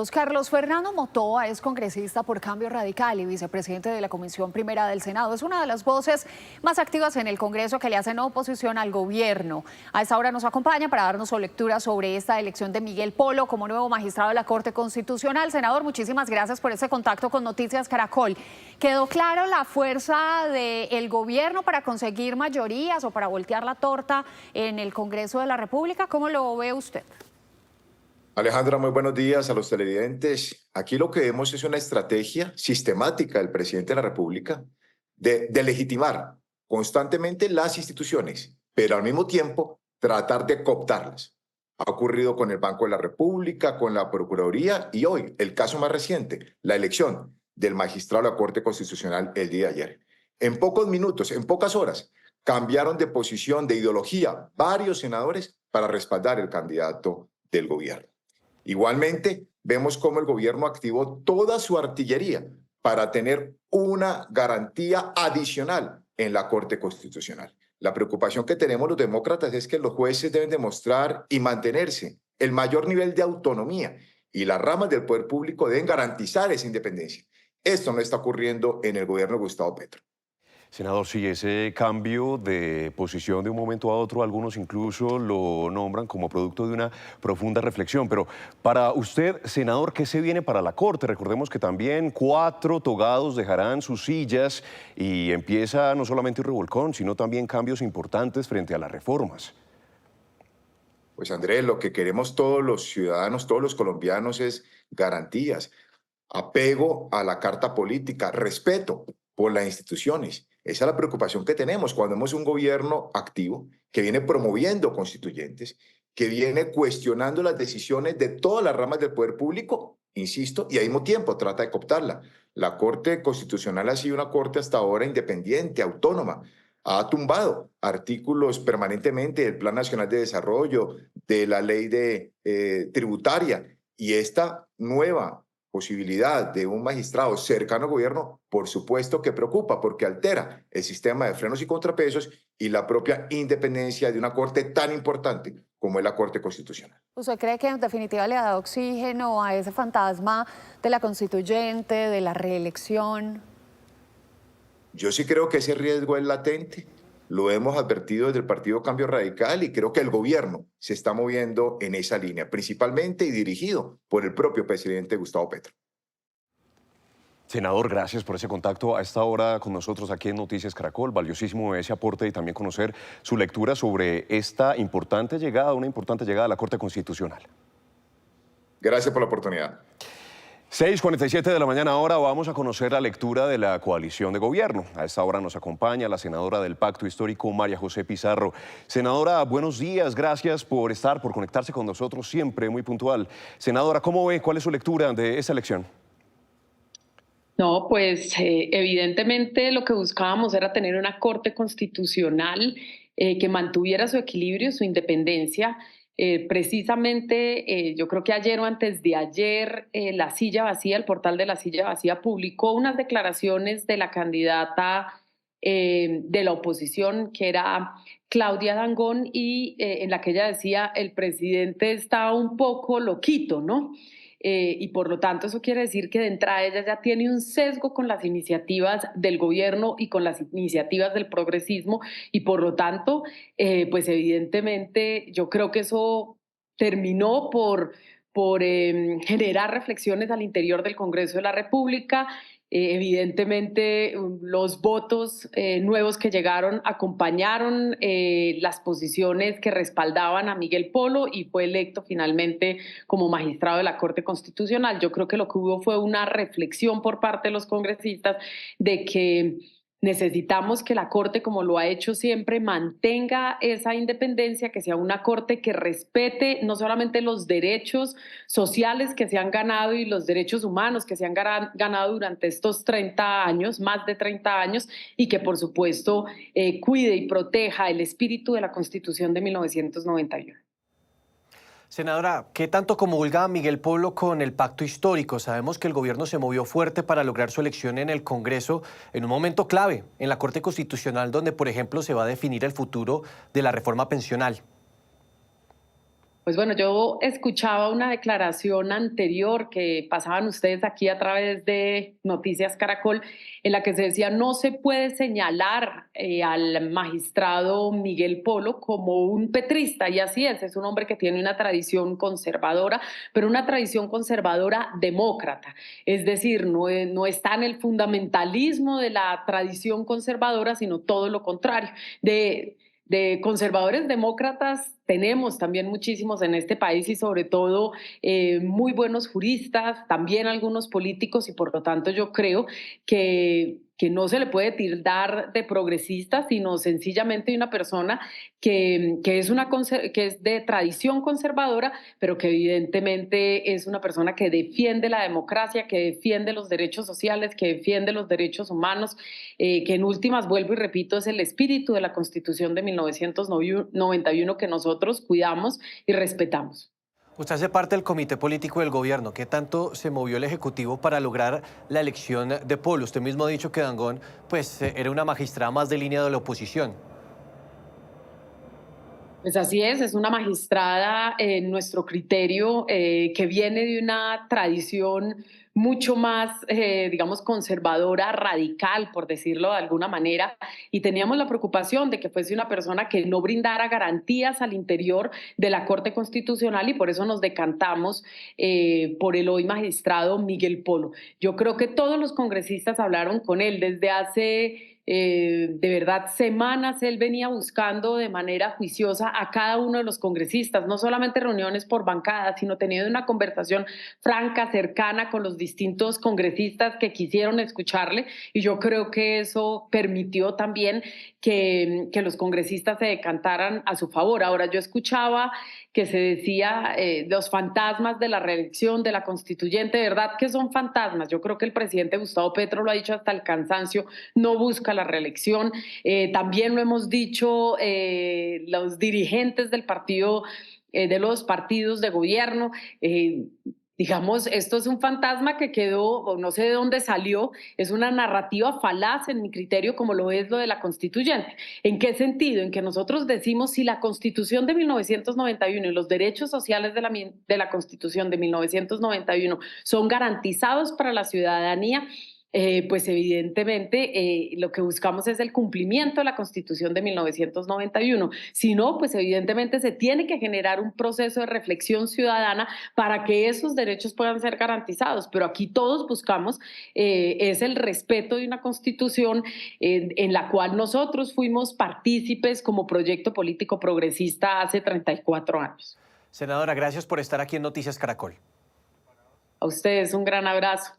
Carlos Fernando Motoa es congresista por Cambio Radical y vicepresidente de la Comisión Primera del Senado. Es una de las voces más activas en el Congreso que le hacen oposición al gobierno. A esta hora nos acompaña para darnos su lectura sobre esta elección de Miguel Polo como nuevo magistrado de la Corte Constitucional. Senador, muchísimas gracias por ese contacto con Noticias Caracol. ¿Quedó claro la fuerza del gobierno para conseguir mayorías o para voltear la torta en el Congreso de la República? ¿Cómo lo ve usted? Alejandra, muy buenos días a los televidentes. Aquí lo que vemos es una estrategia sistemática del presidente de la República de legitimar constantemente las instituciones, pero al mismo tiempo tratar de cooptarlas. Ha ocurrido con el Banco de la República, con la Procuraduría y hoy, el caso más reciente, la elección del magistrado de la Corte Constitucional el día de ayer. En pocos minutos, en pocas horas, cambiaron de posición, de ideología, varios senadores para respaldar el candidato del gobierno. Igualmente, vemos cómo el gobierno activó toda su artillería para tener una garantía adicional en la Corte Constitucional. La preocupación que tenemos los demócratas es que los jueces deben demostrar y mantenerse el mayor nivel de autonomía y las ramas del poder público deben garantizar esa independencia. Esto no está ocurriendo en el gobierno de Gustavo Petro. Senador, sí, ese cambio de posición de un momento a otro, algunos incluso lo nombran como producto de una profunda reflexión. Pero para usted, senador, ¿qué se viene para la Corte? Recordemos que también 4 togados dejarán sus sillas y empieza no solamente un revolcón, sino también cambios importantes frente a las reformas. Pues Andrés, lo que queremos todos los ciudadanos, todos los colombianos es garantías, apego a la carta política, respeto por las instituciones. Esa es la preocupación que tenemos cuando vemos un gobierno activo que viene promoviendo constituyentes, que viene cuestionando las decisiones de todas las ramas del poder público, insisto, y al mismo tiempo trata de cooptarla. La Corte Constitucional ha sido una corte hasta ahora independiente, autónoma, ha tumbado artículos permanentemente del Plan Nacional de Desarrollo, de la ley tributaria, y esta nueva posibilidad de un magistrado cercano al gobierno, por supuesto que preocupa, porque altera el sistema de frenos y contrapesos y la propia independencia de una corte tan importante como es la Corte Constitucional. ¿Usted cree que en definitiva le ha dado oxígeno a ese fantasma de la constituyente, de la reelección? Yo sí creo que ese riesgo es latente. Lo hemos advertido desde el Partido Cambio Radical y creo que el gobierno se está moviendo en esa línea, principalmente y dirigido por el propio presidente Gustavo Petro. Senador, gracias por ese contacto a esta hora con nosotros aquí en Noticias Caracol. Valiosísimo ese aporte y también conocer su lectura sobre esta importante llegada, una importante llegada a la Corte Constitucional. Gracias por la oportunidad. 6:47 de la mañana ahora vamos a conocer la lectura de la coalición de gobierno. A esta hora nos acompaña la senadora del Pacto Histórico, María José Pizarro. Senadora, buenos días, gracias por conectarse con nosotros, siempre muy puntual. Senadora, ¿cómo ve? ¿Cuál es su lectura de esta elección? No, pues evidentemente lo que buscábamos era tener una Corte Constitucional que mantuviera su equilibrio, su independencia. Precisamente, yo creo que ayer o antes de ayer, La Silla Vacía, el portal de La Silla Vacía, publicó unas declaraciones de la candidata de la oposición, que era Claudia Dangond, y en la que ella decía, el presidente está un poco loquito, ¿no? Y por lo tanto eso quiere decir que de entrada ella ya tiene un sesgo con las iniciativas del gobierno y con las iniciativas del progresismo y por lo tanto pues evidentemente yo creo que eso terminó por generar reflexiones al interior del Congreso de la República. Evidentemente los votos nuevos que llegaron acompañaron las posiciones que respaldaban a Miguel Polo y fue electo finalmente como magistrado de la Corte Constitucional. Yo creo que lo que hubo fue una reflexión por parte de los congresistas de que necesitamos que la Corte, como lo ha hecho siempre, mantenga esa independencia, que sea una Corte que respete no solamente los derechos sociales que se han ganado y los derechos humanos que se han ganado durante estos 30 años, más de 30 años, y que por supuesto cuide y proteja el espíritu de la Constitución de 1991. Senadora, ¿qué tanto comulga Miguel Polo con el pacto histórico? Sabemos que el gobierno se movió fuerte para lograr su elección en el Congreso en un momento clave, en la Corte Constitucional, donde, por ejemplo, se va a definir el futuro de la reforma pensional. Pues bueno, yo escuchaba una declaración anterior que pasaban ustedes aquí a través de Noticias Caracol, en la que se decía no se puede señalar al magistrado Miguel Polo como un petrista, y así es un hombre que tiene una tradición conservadora, pero una tradición conservadora demócrata, es decir, no está en el fundamentalismo de la tradición conservadora, sino todo lo contrario. De conservadores demócratas tenemos también muchísimos en este país y sobre todo muy buenos juristas, también algunos políticos y por lo tanto yo creo que no se le puede tildar de progresista, sino sencillamente una persona que es de tradición conservadora, pero que evidentemente es una persona que defiende la democracia, que defiende los derechos sociales, que defiende los derechos humanos, que en últimas, vuelvo y repito, es el espíritu de la Constitución de 1991 que nosotros cuidamos y respetamos. Usted hace parte del comité político del gobierno. ¿Qué tanto se movió el Ejecutivo para lograr la elección de Polo? Usted mismo ha dicho que Dangond pues, era una magistrada más de línea de la oposición. Pues así es una magistrada en nuestro criterio que viene de una tradición mucho más, digamos, conservadora, radical, por decirlo de alguna manera, y teníamos la preocupación de que fuese una persona que no brindara garantías al interior de la Corte Constitucional y por eso nos decantamos por el hoy magistrado Miguel Polo. Yo creo que todos los congresistas hablaron con él desde hace de verdad semanas. Él venía buscando de manera juiciosa a cada uno de los congresistas, no solamente reuniones por bancada, sino teniendo una conversación franca, cercana con los distintos congresistas que quisieron escucharle y yo creo que eso permitió también que los congresistas se decantaran a su favor. Ahora, yo escuchaba que se decía los fantasmas de la reelección de la constituyente, de verdad que son fantasmas. Yo creo que el presidente Gustavo Petro lo ha dicho hasta el cansancio, no busca la reelección. También lo hemos dicho los dirigentes del partido, de los partidos de gobierno. Digamos, esto es un fantasma que quedó, o no sé de dónde salió, es una narrativa falaz en mi criterio, como lo es lo de la constituyente. ¿En qué sentido? En que nosotros decimos si la Constitución de 1991 y los derechos sociales de la Constitución de 1991 son garantizados para la ciudadanía, pues evidentemente lo que buscamos es el cumplimiento de la Constitución de 1991. Si no, pues evidentemente se tiene que generar un proceso de reflexión ciudadana para que esos derechos puedan ser garantizados. Pero aquí todos buscamos es el respeto de una Constitución en la cual nosotros fuimos partícipes como proyecto político progresista hace 34 años. Senadora, gracias por estar aquí en Noticias Caracol. A ustedes un gran abrazo.